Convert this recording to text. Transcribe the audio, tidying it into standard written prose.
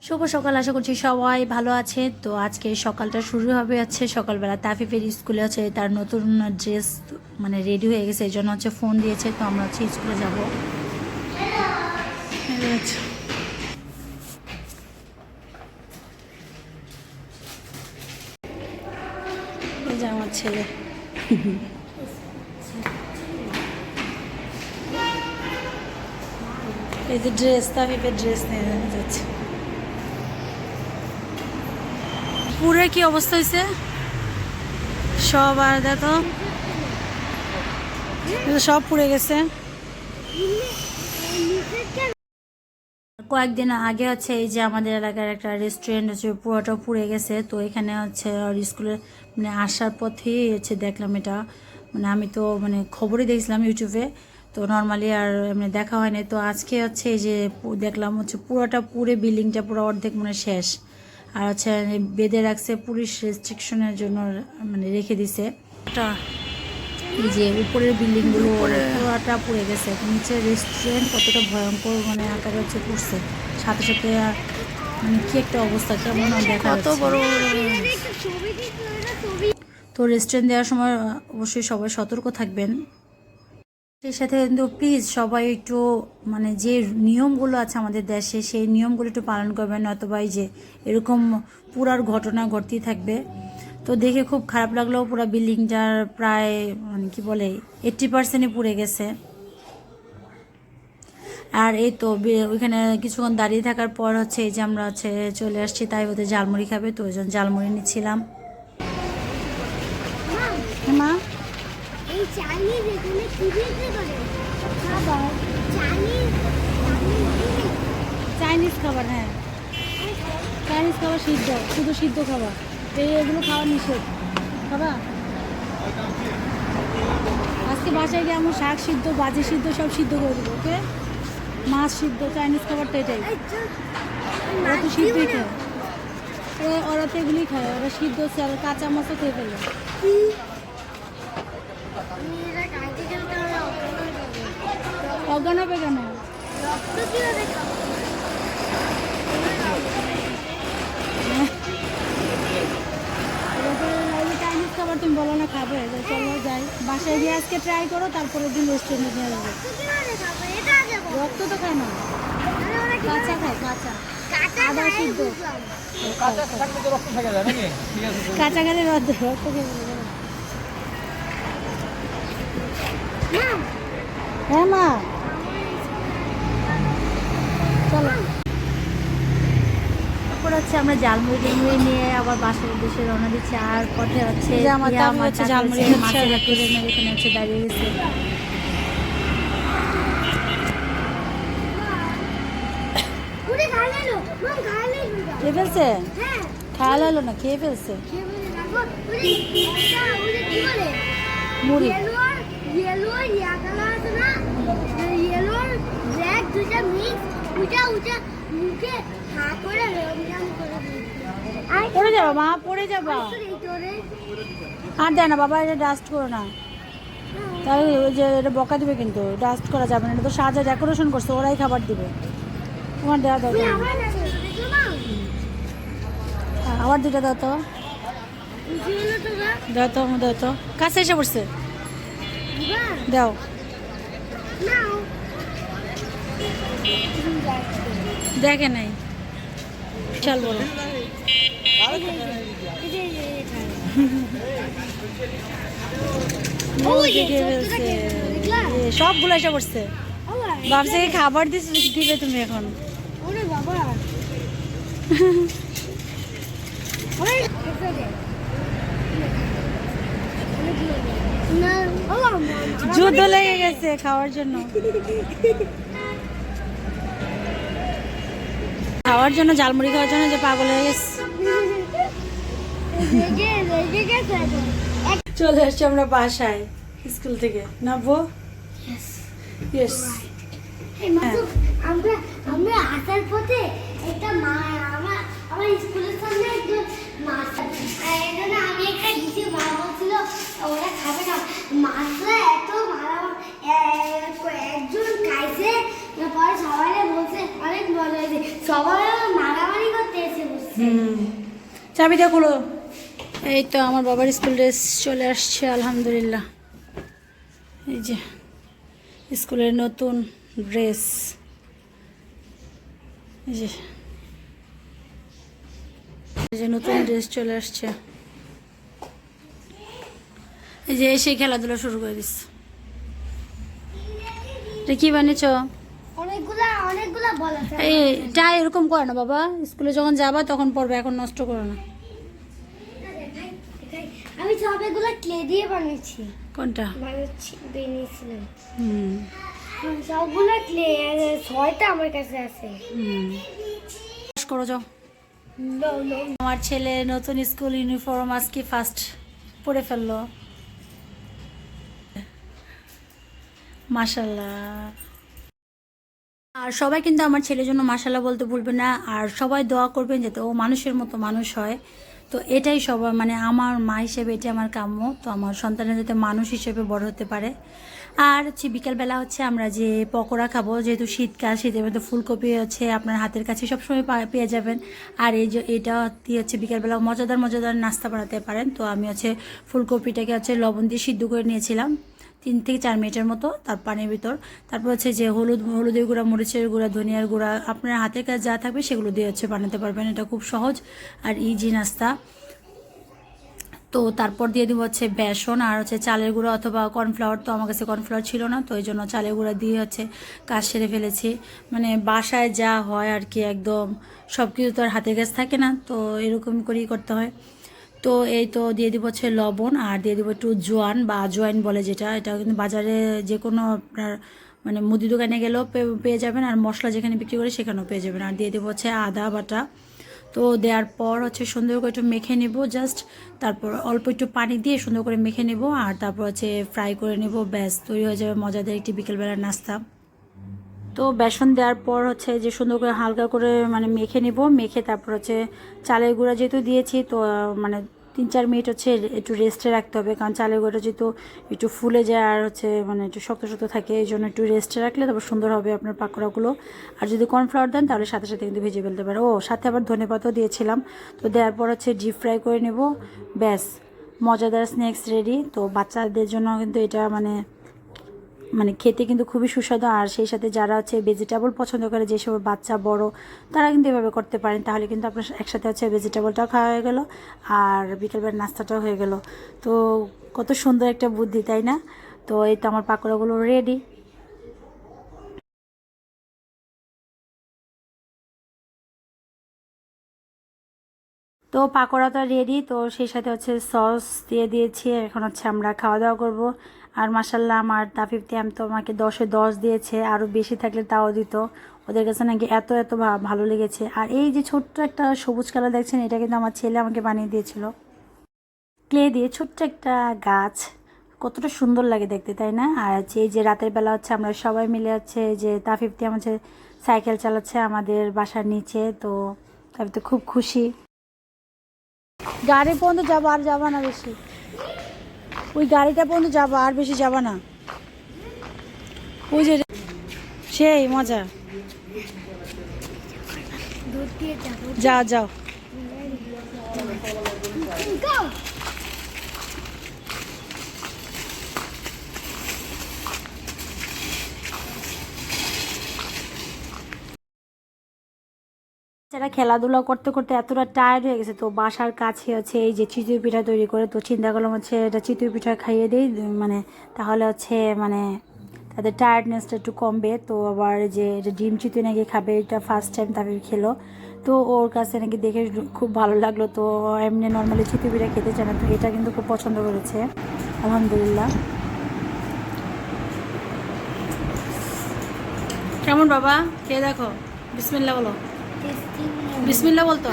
শুভ সকাল, আশা করছি সবাই ভালো আছে। তো আজকে সকালটা শুরু হবে সকালবেলা তাফিফের স্কুলে তার নতুন ড্রেস মানে রেডি হয়ে গেছে, এই জন্য ফোন দিয়েছে। তো আমরা স্কুলে যাব। এই যে আমার ছেলে এই যে ড্রেস, তাফিফের ড্রেস নিয়ে যাচ্ছে। পুরো কি অবস্থা হয়েছে সব, আর দেখো সব পুড়ে গেছে। কয়েকদিন আগে এই যে আমাদের এলাকার একটা রেস্টুরেন্ট পুরোটা পুড়ে গেছে। তো এখানে স্কুলে মানে আসার পথেই দেখলাম এটা। মানে আমি তো মানে খবরই দেখছিলাম ইউটিউবে, তো নর্মালি আর মানে দেখা হয়নি। তো আজকে এই যে দেখলাম পুরোটা পুরে বিল্ডিংটা পুরো অর্ধেক মানে শেষ। আর বেঁধে রাখছে, পুলিশ রেস্ট্রিকশনের জন্য মানে রেখে দিছে। এই যে উপরের বিল্ডিংগুলো পুরোটা পুড়ে গেছে। নিচে রেস্টুরেন্ট কতটা ভয়ঙ্কর মানে আকারে পড়ছে, সাথে সাথে মানে কি একটা অবস্থা, কেমন দেখা যাচ্ছে। তো রেস্টুরেন্ট দেওয়ার সময় অবশ্যই সবাই সতর্ক থাকবেন। সেই সাথে কিন্তু প্লিজ সবাই একটু মানে যে নিয়মগুলো আছে আমাদের দেশে, সেই নিয়মগুলো একটু পালন করবেন, নয়তোবা এই যে এরকম পুরার ঘটনা ঘটতেই থাকবে। তো দেখে খুব খারাপ লাগলো, পুরো বিল্ডিংটার প্রায় মানে কি বলে 80%ই পুড়ে গেছে। আর এই তো ওইখানে কিছুক্ষণ দাঁড়িয়ে থাকার পর এই যে আমরা চলে আসছি, তাই ওদের ঝালমুড়ি খাবে। তো ওই জন্য ঝালমুড়ি নিচ্ছিলাম। মা এই চাইনিজ এখানে কি দিতে পারে খাবার, চাইনিজ খাবার, হ্যাঁ চাইনিজ খাবার সিদ্ধ, শুধু সিদ্ধ খাবার, এগুলো খাওয়া নিষেধ। খাবা আজকে বাসায় গিয়ে আমার শাক সিদ্ধ, বাজি সিদ্ধ সব সিদ্ধ করে দেবো। ওকে, মাছ সিদ্ধ, চাইনিজ খাবারটা এটাই। ওরা তো সিদ্ধই খায়, ওরা তো এগুলোই খায়, ওরা সিদ্ধ কাঁচা মাছও খেয়ে ফেলে। অজ্ঞান হবে কেন? চাইনিজ খাবার তুমি বলো না খাবে, চলো যাই বাসায় গিয়ে আজকে ট্রাই করো, তারপরে দিন রেস্টুরেন্টে নিয়ে যাবো। রক্ত তো খায় না, কাঁচা খায়, কাঁচা আদা সিদ্ধ, কাঁচা খেলে রক্ত খেয়ে ফেলে। হ্যাঁ মা চলো। তারপর আমরা ঝালমুড়ি টালমুড়ি নিয়ে আবার বাসার উদ্দেশ্যে রওনা দিচ্ছি। আর পথে ঝালমুড়ি এখানে দাঁড়িয়ে গেছে। খেয়ে ফেলছে, খাওয়া হলো না, খেয়ে ফেলছে মুড়ি। পড়ে যাবো মা, পড়ে যাবো। আর দেয় না বাবা, এটা ডাস্ট করো না, তাই ওই যে এটা বকা দিবে, কিন্তু ডাস্ট করা যাবে না, এটা তো সাজা ডেকোরেশন করছে, ওরাই খাবার দিবে, তোমার দেওয়া দরকার। আবার দুটা দাও তো, দাও তো, দাও তো, কাছে এসে পড়ছে, দাও। দেখে নাই, চল বলো। সবগুলো এসে পড়ছে, ভাবছে খাবার দিবে তুমি এখন। যুদ্ধ লেগে গেছে খাওয়ার জন্য, খাওয়ার জন্য ঝালমুড়ি খাওয়ার জন্য যে পাগল হয়ে গেছে। চলে আসছি আমরা বাসায় স্কুল থেকে, নামবো। আমরা আসার পথে একটা আমার স্কুলের সামনে একজন মাছ, আমি একটা দিছি, মা বলছিল ওরা খাবে না, মাছটা এত ভালো, একজন খাইছে, পরে সবাই বলছে অনেক মজা হয়েছে, সবাই মারামারি চাবিটা খুলো। এই তো আমার বাবার স্কুল ড্রেস চলে আসছে আলহামদুলিল্লাহ। এই যে স্কুলের নতুন ড্রেস, এই যে নতুন ড্রেস চলে আসছে। এই যে এসে খেলাধুলা শুরু করে দিস। এটা কি বানিয়েছ? অনেকগুলা বল আছে। এইটা এরকম করে না বাবা, স্কুলে যখন যাবা তখন পড়বে, এখন নষ্ট করো না। আমি সবগুলো ক্লে দিয়ে বানিয়েছি। কোনটা বানিয়েছিলাম? সবগুলো ক্লে, 6টা আমার কাছে আছে। করো যাও। আমার ছেলে নতুন স্কুল ইউনিফর্ম আজকে ফার্স্ট পরে ফেললো, মাশাআল্লাহ। আর সবাই কিন্তু আমার ছেলের জন্য মাশাআল্লাহ বলতে ভুলবেন না, আর সবাই দোয়া করবেন যাতে ও মানুষের মতো মানুষ হয়। তো এটাই সবার মানে আমার মা হিসেবে এটাই আমার কাম্য, তো আমার সন্তানের যাতে মানুষ হিসেবে বড় হতে পারে। আর হচ্ছে বিকালবেলা হচ্ছে আমরা যে পকোড়া খাবো, যেহেতু শীতকাল, শীতের মধ্যে ফুলকপি হচ্ছে আপনার হাতের কাছে সবসময় পেয়ে যাবেন। আর এই যে এটা দিয়ে হচ্ছে বিকালবেলা মজাদার মজাদার নাস্তা বানাতে পারেন। তো আমি হচ্ছে ফুলকপিটাকে হচ্ছে লবণ দিয়ে সিদ্ধ করে নিয়েছিলাম 3 থেকে 4 মিনিটের মতো, তার পানির ভিতর। তারপর হচ্ছে যে হলুদের গুঁড়া, মরিচের গুঁড়া, ধনিয়ার গুঁড়া, আপনার হাতের কাছে যা থাকবে সেগুলো দিয়ে হচ্ছে বানাতে পারবেন। এটা খুব সহজ আর ইজি নাস্তা। তো তারপর দিয়ে দিব হচ্ছে বেসন আর হচ্ছে চালের গুঁড়া অথবা কর্নফ্লাওয়ার। তো আমার কাছে কর্নফ্লাওয়ার ছিল না, তো এই জন্য চালের গুঁড়া দিয়ে হচ্ছে কাজ সেরে ফেলেছি। মানে বাসায় যা হয় আর কি, একদম সব কিছু তো আর হাতের কাছে থাকে না, তো এরকম করেই করতে হয়। তো এই তো দিয়ে দিব হচ্ছে লবণ, আর দিয়ে দিব একটু জোয়ান বা জোয়াইন বলে যেটা, এটা কিন্তু বাজারে যে কোনো আপনার মানে মুদি দোকানে গেলেও পেয়ে যাবেন, আর মশলা যেখানে বিক্রি করে সেখানেও পেয়ে যাবেন। আর দিয়ে দেবো হচ্ছে আদা বাটা। তো দেওয়ার পর হচ্ছে সুন্দর করে একটু মেখে নেব জাস্ট, তারপর অল্প একটু পানি দিয়ে সুন্দর করে মেখে নেব, আর তারপর হচ্ছে ফ্রাই করে নেব, ব্যাস তৈরি হয়ে যাবে মজাদার একটি বিকেলবেলার নাস্তা। তো বেসন দেওয়ার পর হচ্ছে যে সুন্দর করে হালকা করে মানে মেখে নেব, মেখে তারপর হচ্ছে চালের গুঁড়া যেহেতু দিয়েছি, তো মানে 3-4 মিনিট হচ্ছে একটু রেস্টে রাখতে হবে, কারণ চালের গুঁড়া যেহেতু একটু ফুলে যায় আর হচ্ছে মানে একটু শক্ত শক্ত থাকে, এই জন্য একটু রেস্টে রাখলে তারপর সুন্দর হবে আপনার পাকোড়াগুলো। আর যদি কর্নফ্লাওয়ার দেন তাহলে সাথে সাথে কিন্তু ভেজে ফেলতে পারে। ও সাথে আবার ধনেপাতাও দিয়েছিলাম। তো দেওয়ার পর হচ্ছে ডিপ ফ্রাই করে নেব, ব্যাস মজাদার স্ন্যাক্স রেডি। তো বাচ্চাদের জন্য কিন্তু এটা মানে খেতে কিন্তু খুবই সুস্বাদু। আর সেই সাথে যারা হচ্ছে ভেজিটেবল পছন্দ করে, যেসব বাচ্চা বড়, তারা কিন্তু এভাবে করতে পারেন, তাহলে কিন্তু আপনার একসাথে হচ্ছে ভেজিটেবলটাও খাওয়া হয়ে গেল আর বিকেলবেলার নাস্তাটাও হয়ে গেল। তো কত সুন্দর একটা বুদ্ধি, তাই না? তো এই তো আমার পাকোড়াগুলো রেডি। তো পাকোড়াটা রেডি, তো সেই সাথে হচ্ছে সস দিয়ে দিয়েছি। এখন হচ্ছে আমরা খাওয়া দাওয়া করব। আর মাসাল্লাহ আমার তাফিফতে আমি তো আমাকে 10-এ 10 দিয়েছে, আরও বেশি থাকলে তাও দিত। ওদের কাছে নাকি এত এত ভালো লেগেছে। আর এই যে ছোট্ট একটা সবুজ কালার দেখছেন, এটা কিন্তু আমার ছেলে আমাকে বানিয়ে দিয়েছিল ক্লে দিয়ে, ছোট্ট একটা গাছ। কতটা সুন্দর লাগে দেখতে, তাই না? আর হচ্ছে এই যে রাতের বেলা হচ্ছে আমরা সবাই মিলে হচ্ছে যে তাফিফতে আমার সাইকেল চালাচ্ছে আমাদের বাসার নিচে। তো তাফিফ তো খুব খুশি। গাড়ি পর্যন্ত যাবো, আর যাবা না বেশি, ওই গাড়িটা পর্যন্ত যাবো, আর বেশি যাবা না। ওই যে সেই মজা, যাও যাও। বাচ্চারা খেলাধুলা করতে করতে এতটা টায়ার্ড হয়ে গেছে, তো বাসার কাছে হচ্ছে এই যে চিতই পিঠা তৈরি করে, তো চিন্তা করলাম হচ্ছে এটা চিতই পিঠা খাইয়ে দিই, মানে তাহলে হচ্ছে মানে তাদের টায়ার্ডনেসটা একটু কমবে। তো আবার যে এটা ডিম চিতই নাকি খাবে, এটা ফার্স্ট টাইম তাকে খেলো, তো ওর কাছে নাকি দেখে খুব ভালো লাগলো। তো এমনি নর্মালি চিতই পিঠা খেতে চায় না, তো এটা কিন্তু খুব পছন্দ করেছে আলহামদুলিল্লাহ। কেমন বাবা? খেয়ে দেখো, বিসমিল্লাহ বলো। বিসমিল্লাহ বলতো।